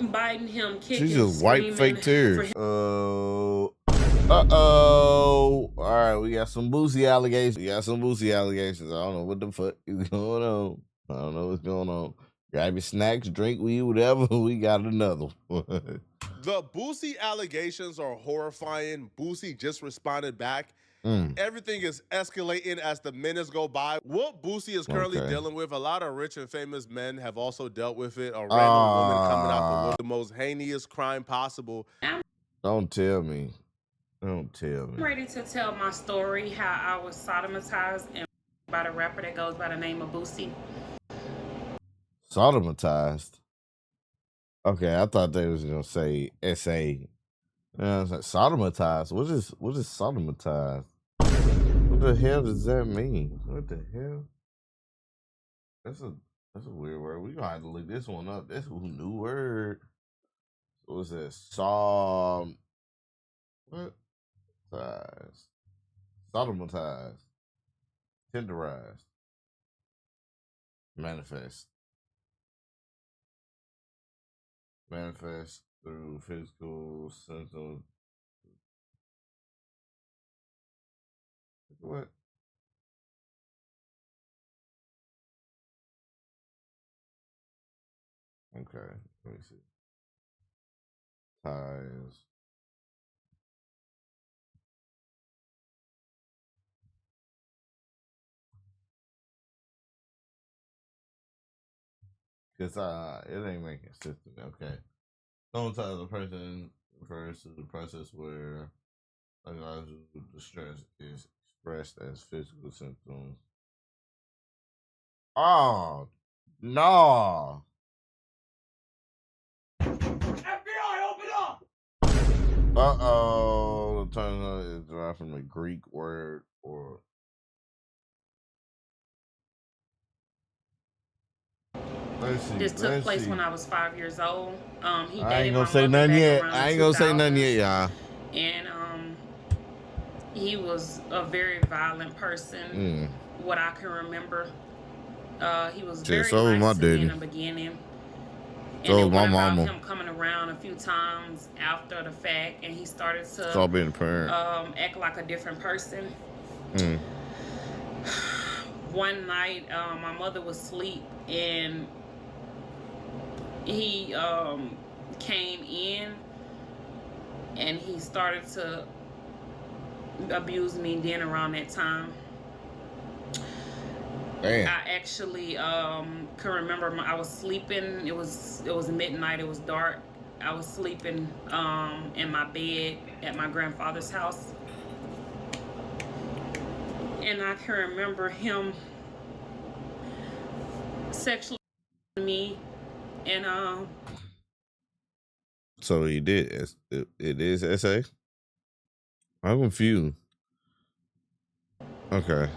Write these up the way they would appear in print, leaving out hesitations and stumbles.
biting him, She kicking, just wiped screaming fake for tears. him. Uh-oh. All right, we got some Boosie allegations. I don't know what the fuck is going on. I don't know what's going on. Grab your snacks, drink weed, whatever. We got another one. The Boosie allegations are horrifying. Boosie just responded back. Everything is escalating as the minutes go by. What Boosie is currently dealing with, a lot of rich and famous men have also dealt with it. A random woman coming out the wood, the most heinous crime possible. Don't tell me. Don't tell me. I'm ready to tell my story, how I was sodomized and by the rapper that goes by the name of Boosie. Sodomized? Okay, I thought they was gonna say S.A. Sodomized. What is sodomized? What the hell does that mean? What the hell? That's a weird word. We gonna have to look this one up. That's a new word. What was that? What? Size. Sodomized. Tenderized. Manifest. Manifest through physical symptoms. What? Okay, let me see. Ties. Cause it ain't making sense to me. Okay. Sometimes a person refers to the process where psychological distress is expressed as physical symptoms. Oh no. FBI, open up! Uh-oh. The term is derived from the Greek word or This took place when I was 5 years old. He I ain't dated gonna my say mother nothing back yet. around I ain't the gonna say nothing 2000s. yet, y'all. And he was a very violent person. What I can remember, he was very nice to me in the beginning. And it went about him coming around a few times after the fact, and he started to being a parent. act like a different person. One night, my mother was asleep, and he came in, and he started to abuse me then around that time. Damn. I actually can remember I was sleeping. It was midnight. It was dark. I was sleeping in my bed at my grandfather's house, and I can remember him sexually me, and So he did. It is S.A. I'm confused. Okay.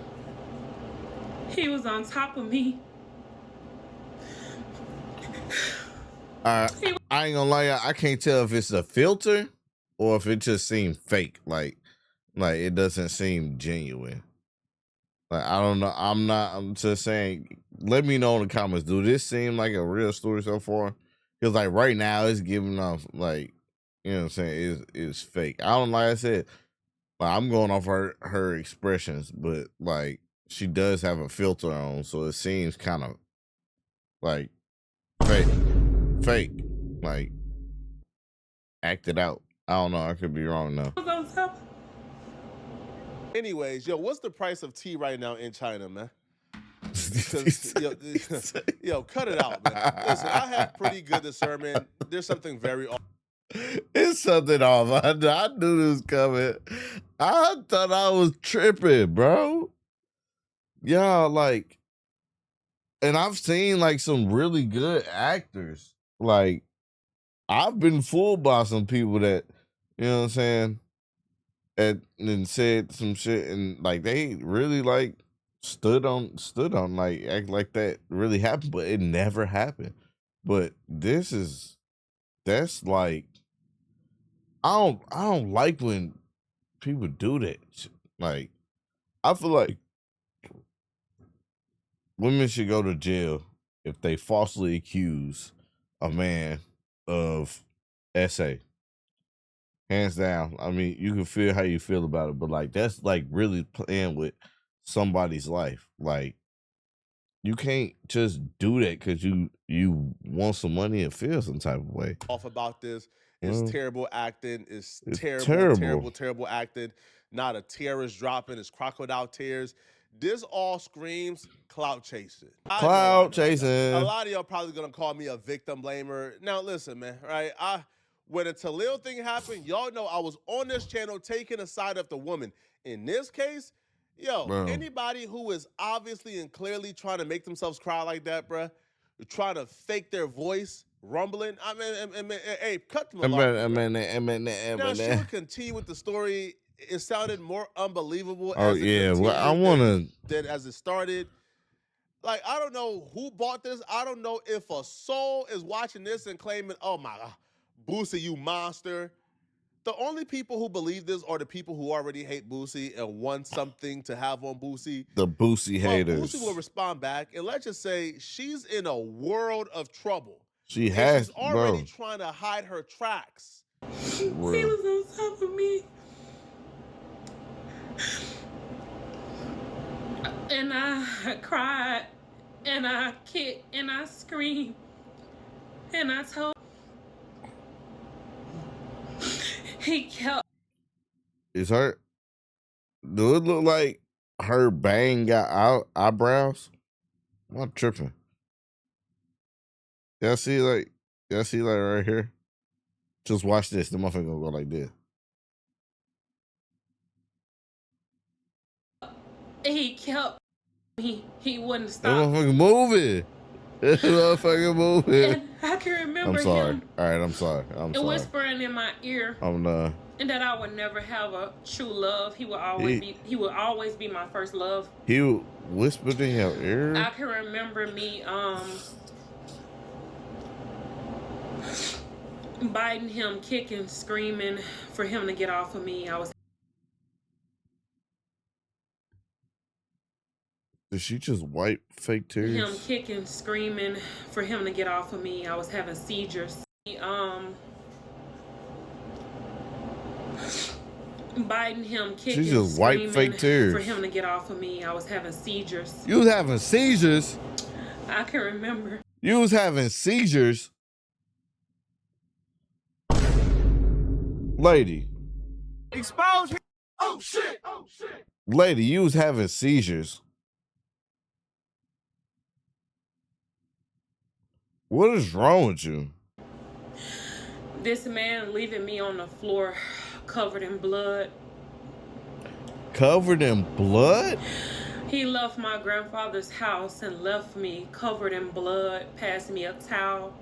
he was on top of me. I ain't gonna lie, I can't tell if it's a filter or if it just seemed fake. Like it doesn't seem genuine. Like I don't know. I'm just saying. Let me know in the comments. Do this seem like a real story so far? Because like right now it's giving off like, you know what I'm saying, it's fake. I don't, like I said, like, I'm going off her expressions, but like she does have a filter on, so it seems kind of like fake, like acted out. I don't know. I could be wrong though. Anyways, yo, what's the price of tea right now in China, man? Yo, cut it out, man. Listen, I have pretty good discernment. There's something very off. It's something off. I knew this was coming. I thought I was tripping, bro. Yeah, like, and I've seen like some really good actors. Like, I've been fooled by some people that, you know what I'm saying, and said some shit, and like they really like stood on like act like that really happened, but it never happened. But that's like I don't like when people do that. Like, I feel like women should go to jail if they falsely accuse a man of SA. Hands down. I mean, you can feel how you feel about it, but like that's like really playing with somebody's life. Like you can't just do that because you want some money and feel some type of way. Off about this. It's terrible acting. It's terrible. terrible acting. Not a tear is dropping. It's crocodile tears. This all screams clout chasing. Clout chasing. A lot of y'all probably gonna call me a victim blamer. Now listen, man, right? When the Talil thing happened, y'all know I was on this channel taking the side of the woman. In this case, anybody who is obviously and clearly trying to make themselves cry like that, bruh, trying to fake their voice, rumbling. I mean, hey, cut them a Now she would continue with the story. It sounded more unbelievable. Oh yeah, well I wanna than as it started. Like I don't know who bought this. I don't know if a soul is watching this and claiming, "Oh my God, Boosie, you monster." The only people who believe this are the people who already hate Boosie and want something to have on Boosie. The Boosie haters. Boosie will respond back, and let's just say she's in a world of trouble. She's already trying to hide her tracks. He was on top of me. And I cried, and I kicked, and I screamed, and I told he kept. Is her? Do it look like her bang got eyebrows? I'm not tripping. Y'all see like right here? Just watch this. The motherfucker gonna go like this. He kept. He wouldn't stop. That motherfucker moving. That motherfucker moving. And I can remember I'm sorry. him. All right, I'm sorry. Whispering in my ear. I'm done. And that I would never have a true love. He would always be my first love. He whispered in your ear. I can remember me biting him, kicking, screaming for him to get off of me. Did she just wipe fake tears? Him kicking, screaming for him to get off of me. I was having seizures. Biting him, kicking, she just wiped fake tears for him to get off of me. I was having seizures. You was having seizures? I can remember. You was having seizures? Lady. Expose him. Oh shit. Oh shit. Lady, you was having seizures. What is wrong with you? This man leaving me on the floor covered in blood. Covered in blood? He left my grandfather's house and left me covered in blood, passed me a towel,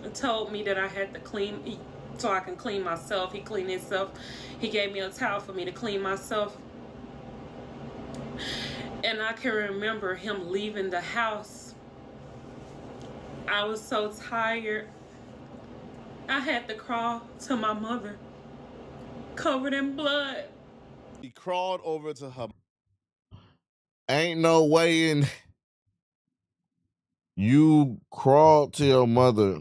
and told me that I had to clean so I can clean myself. He cleaned himself. He gave me a towel for me to clean myself. And I can remember him leaving the house. I was so tired. I had to crawl to my mother, covered in blood. He crawled over to her. Ain't no way in you crawled to your mother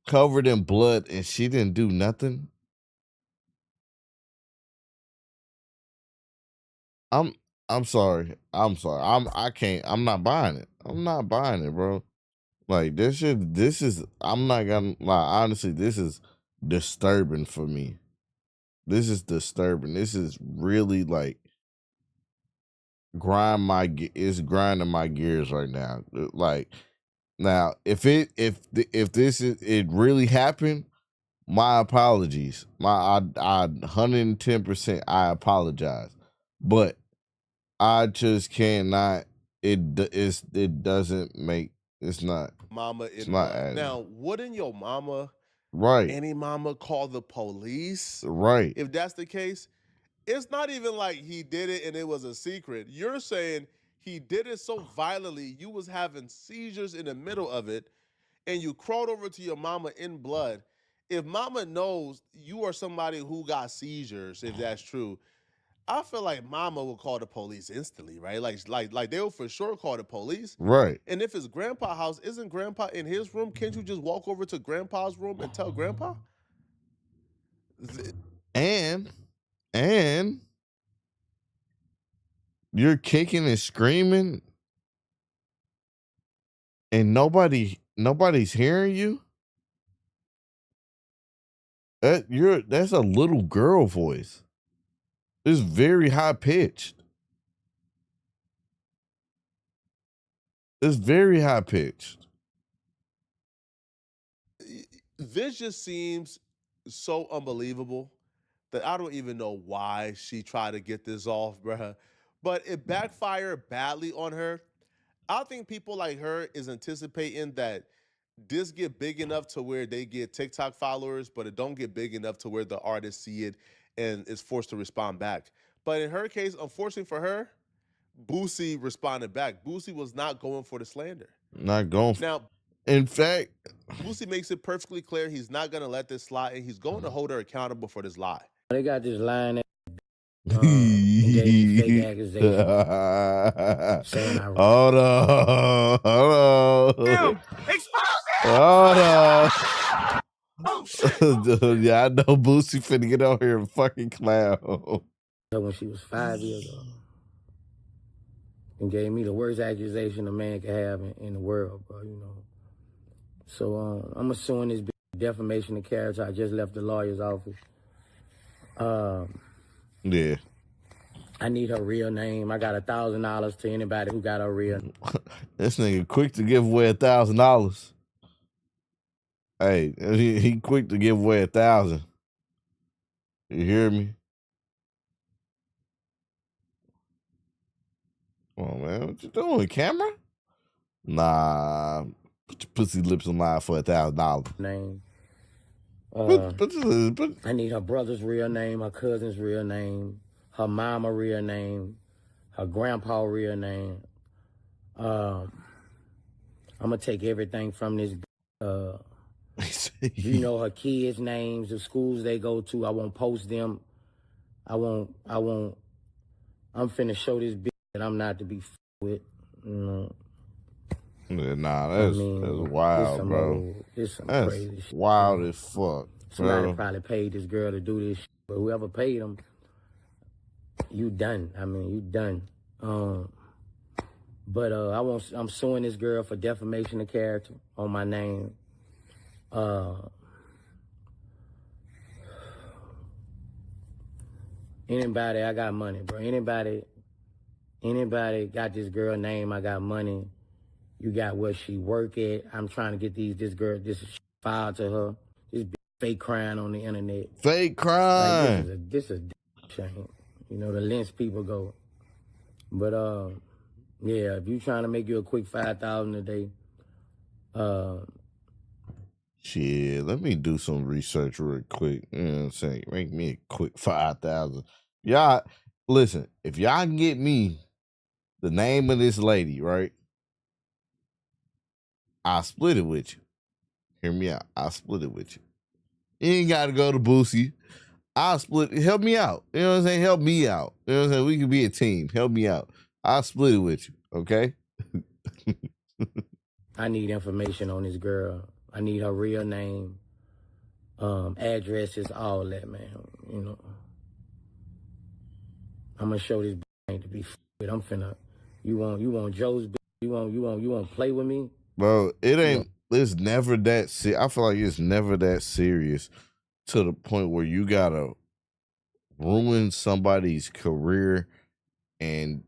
covered in blood and she didn't do nothing? I'm sorry. I'm not buying it. I'm not buying it, bro. Like this is I'm not gonna lie, honestly, this is disturbing for me. This is disturbing. This is really like grinding my gears right now. Like now, if this is it really happened, my apologies. I 110% I apologize. But I just cannot. It doesn't make. It's not. Mama, it's not adding. Now, wouldn't your mama, right? Any mama call the police, right? If that's the case, it's not even like he did it and it was a secret. You're saying he did it so violently, you was having seizures in the middle of it, and you crawled over to your mama in blood. If mama knows you are somebody who got seizures, if that's true, I feel like mama will call the police instantly, right? Like they will for sure call the police. Right. And if it's grandpa's house, isn't grandpa in his room? Can't you just walk over to grandpa's room and tell grandpa? And you're kicking and screaming and nobody's hearing you. That's a little girl voice. It's very high pitched. It's very high pitched. This just seems so unbelievable that I don't even know why she tried to get this off, bruh. But it backfired badly on her. I think people like her is anticipating that this get big enough to where they get TikTok followers, but it don't get big enough to where the artists see it and is forced to respond back. But in her case, unfortunately for her, Boosie responded back. Boosie was not going for the slander. Not going for now. In fact, Boosie makes it perfectly clear he's not going to let this slide, and he's going to hold her accountable for this lie. They got this line that gave fake accusations saying I hold on. Expose it! Hold on. Oh shit! Dude, yeah, I know Boosie finna get out here and fucking clown. when she was 5 years old and gave me the worst accusation a man could have in the world, bro, you know. So I'm assuming this defamation of character. I just left the lawyer's office. Yeah. I need her real name. I got $1,000 to anybody who got her real name. This nigga quick to give away $1,000. Hey, he quick to give away 1,000. You hear me? Come on, man. What you doing, camera? Nah. Put your pussy lips on live for $1,000. Name. But I need her brother's real name, her cousin's real name, her mama real name, her grandpa real name. I'm gonna take everything from this. You know, her kids' names, the schools they go to. I won't post them. I won't. I'm finna show this bitch that I'm not to be with. You know. Yeah, nah, that's wild, bro. This some that's crazy shit. Wild as fuck. Somebody probably paid this girl to do this shit, but whoever paid them, you done. I mean, you done. But I'm suing this girl for defamation of character on my name. Anybody, I got money, bro. Anybody got this girl name, I got money. You got where she work at. I'm trying to get this filed to her. This fake crying on the internet. Fake crime. Like, this is shame. You know, the lengths people go. But yeah, if you trying to make you a quick 5,000 a day, shit, let me do some research real quick. You know what I'm saying? Make me a quick 5,000. Y'all, listen, if y'all can get me the name of this lady, right? I'll split it with you. Hear me out. I'll split it with you. You ain't got to go to Boosie. I'll split it. Help me out. You know what I'm saying? Help me out. You know what I'm saying? We can be a team. Help me out. I'll split it with you. Okay? I need information on this girl. I need her real name, addresses, all that, man. You know. I'm gonna show this ain't to be with. I'm finna. You want Joe's? You want to play with me? Bro, it ain't. It's never that. I feel like it's never that serious to the point where you gotta ruin somebody's career and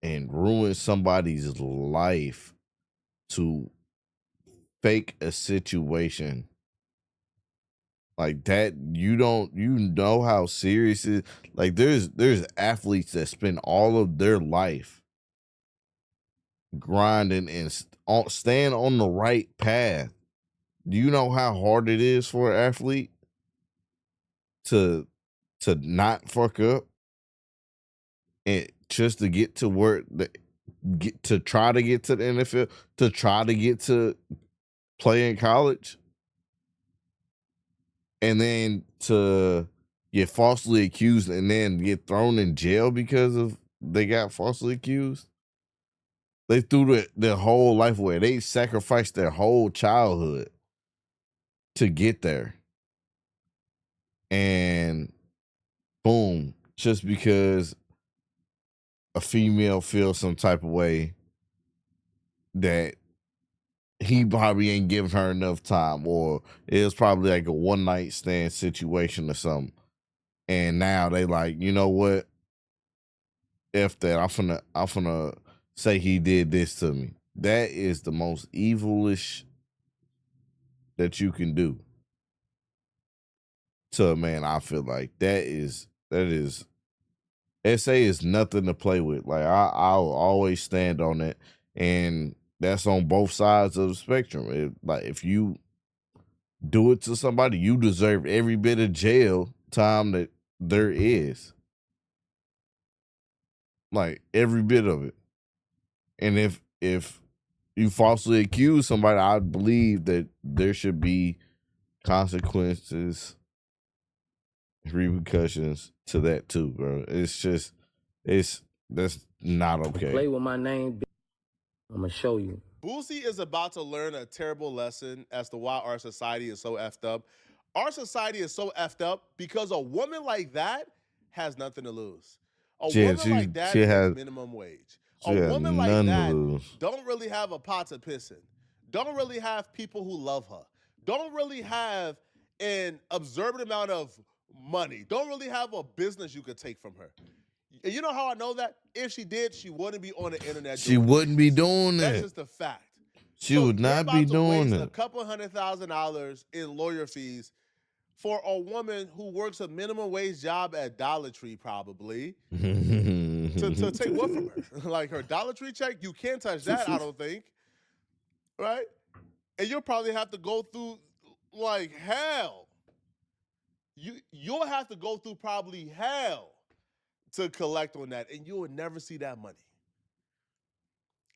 ruin somebody's life to fake a situation like that. You know how serious it is. Like there's athletes that spend all of their life grinding and staying on the right path. Do you know how hard it is for an athlete to not fuck up and just to get to where to try to get to the NFL, to try to get to play in college, and then to get falsely accused and then get thrown in jail because of they got falsely accused. They threw their whole life away. They sacrificed their whole childhood to get there. And boom, just because a female feels some type of way that he probably ain't giving her enough time, or it was probably like a one night stand situation or something. And now they like, you know what? F that. I'm finna say he did this to me. That is the most evilish that you can do to a man. I feel like that is SA is nothing to play with. Like I'll always stand on it, and that's on both sides of the spectrum. Like if you do it to somebody, you deserve every bit of jail time that there is. Like every bit of it. And if you falsely accuse somebody, I believe that there should be consequences, repercussions to that too, bro. That's not okay. Play with my name, I'm gonna show you. Boosie is about to learn a terrible lesson as to why our society is so effed up. Our society is so effed up because a woman like that has nothing to lose. A woman like that has minimum wage. A woman like that don't really have a pot to piss in. Don't really have people who love her. Don't really have an observant amount of money. Don't really have a business you could take from her. And you know how I know that? If she did, she wouldn't be on the internet. She wouldn't be doing that. That's just a fact. She would not be doing it. A couple $100,000 in lawyer fees for a woman who works a minimum wage job at Dollar Tree, probably, to take what from her? Like her Dollar Tree check? You can't touch that, I don't think. Right? And you'll probably have to go through, like, hell. You'll have to go through probably hell to collect on that, and you will never see that money.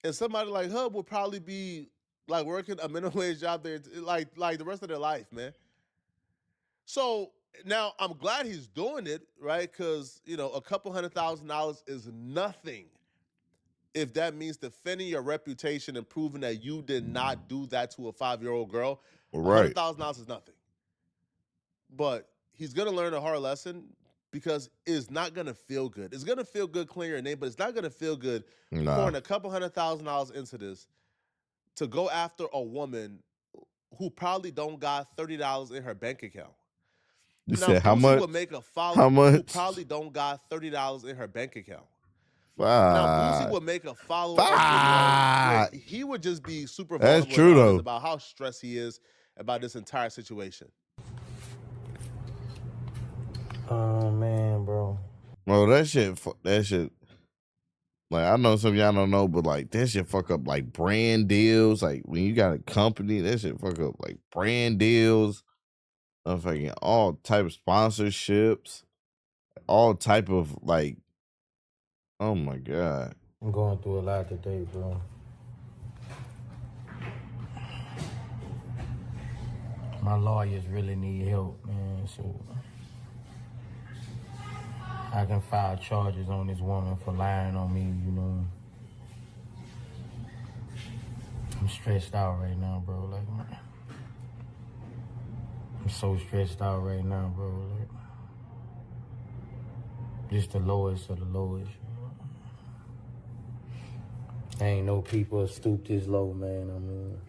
And somebody like her will probably be, like, working a minimum wage job there, like the rest of their life, man. So now I'm glad he's doing it, right? Because, you know, a couple $100,000 is nothing if that means defending your reputation and proving that you did not do that to a 5-year-old girl. Right. $100,000 is nothing. But he's going to learn a hard lesson because it's not going to feel good. It's going to feel good clearing your name, but it's not going to feel good pouring a couple $100,000 into this to go after a woman who probably don't got $30 in her bank account. You now, said how much? Would make a follower how much? Who probably don't got $30 in her bank account. Five. Now, Boosie would make a follow-up video. He would just be super vulnerable. That's true, though. About how stressed he is about this entire situation. Oh, man, bro. Bro, that shit, like, I know some of y'all don't know, but, like, that shit fuck up, like, brand deals. Like, when you got a company, that shit fuck up, like, brand deals. Fucking all type of sponsorships. All type of, like, oh, my God. I'm going through a lot today, bro. My lawyers really need help, man, so I can file charges on this woman for lying on me, you know. I'm stressed out right now, bro. Like, I'm so stressed out right now, bro. Like, just the lowest of the lowest. Ain't no people stoop this low, man. I mean,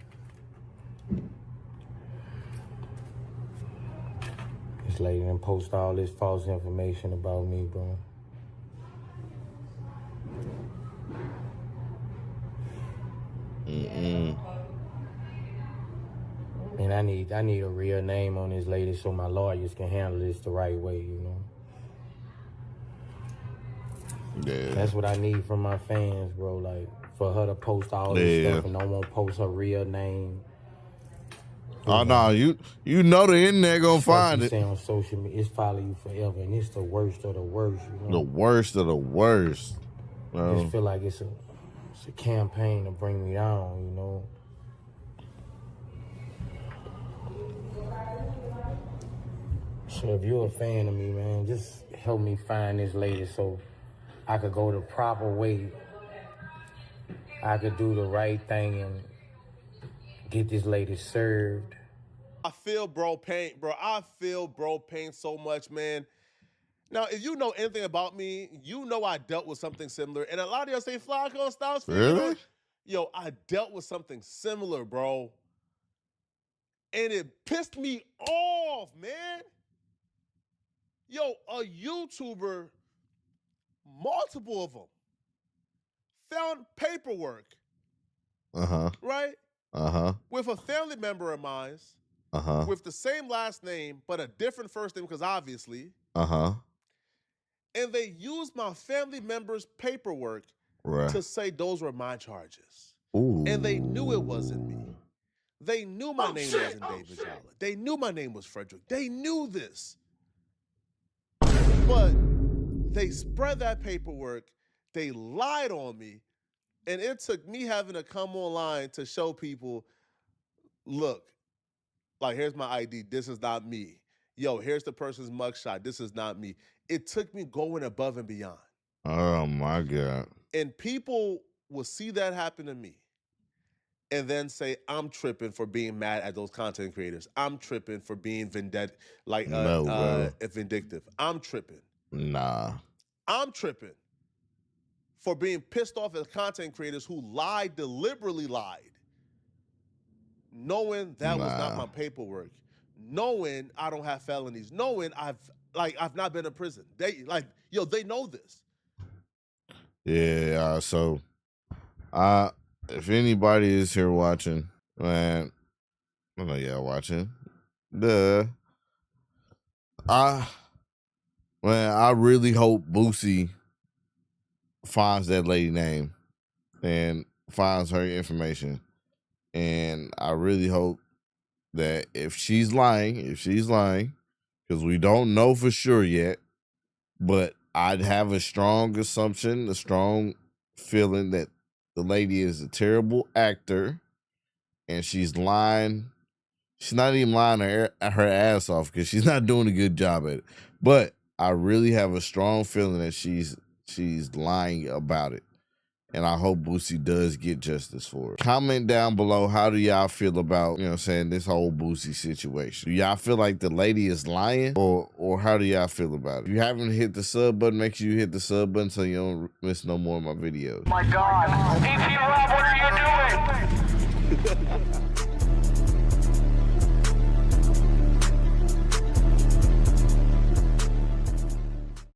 this lady done post all this false information about me, bro. And I need a real name on this lady so my lawyers can handle this the right way, you know. Yeah. That's what I need from my fans, bro. Like, for her to post all this stuff and don't want to post her real name. Oh, no, you know the internet gonna find it. Say on social media, it's follow you forever, and it's the worst of the worst, you know? The worst of the worst. I just feel like it's a campaign to bring me down, you know? So if you're a fan of me, man, just help me find this lady so I could go the proper way. I could do the right thing and get this lady served. I feel bro pain, bro. I feel bro pain so much, man. Now, if you know anything about me, you know I dealt with something similar. And a lot of y'all say, Flacco, stop speaking. Really? Yo, I dealt with something similar, bro. And it pissed me off, man. Yo, a YouTuber, multiple of them, found paperwork. Right? With a family member of mine. With the same last name, but a different first name, because obviously. And they used my family member's paperwork to say those were my charges. Ooh. And they knew it wasn't me. They knew my name wasn't David Jala. They knew my name was Frederick. They knew this. But they spread that paperwork. They lied on me. And it took me having to come online to show people, look, like, here's my ID. This is not me. Yo, here's the person's mugshot. This is not me. It took me going above and beyond. Oh, my God. And people will see that happen to me and then say, I'm tripping for being mad at those content creators. I'm tripping for being vindictive. I'm tripping. Nah. I'm tripping for being pissed off at content creators who deliberately lied, knowing that was not my paperwork, knowing I don't have felonies, knowing I've not been in prison. They they know this. Yeah, so if anybody is here watching, man, I know y'all watching. I really hope Boosie finds that lady name and finds her information. And I really hope that if she's lying, because we don't know for sure yet, but I'd have a strong assumption, a strong feeling that the lady is a terrible actor and she's lying. She's not even lying her ass off because she's not doing a good job at it. But I really have a strong feeling that she's lying about it. And I hope Boosie does get justice for it. Comment down below, how do y'all feel about, this whole Boosie situation? Do y'all feel like the lady is lying? Or how do y'all feel about it? If you haven't hit the sub button, make sure you hit the sub button so you don't miss no more of my videos. My God. APROBLIVE, what are you doing?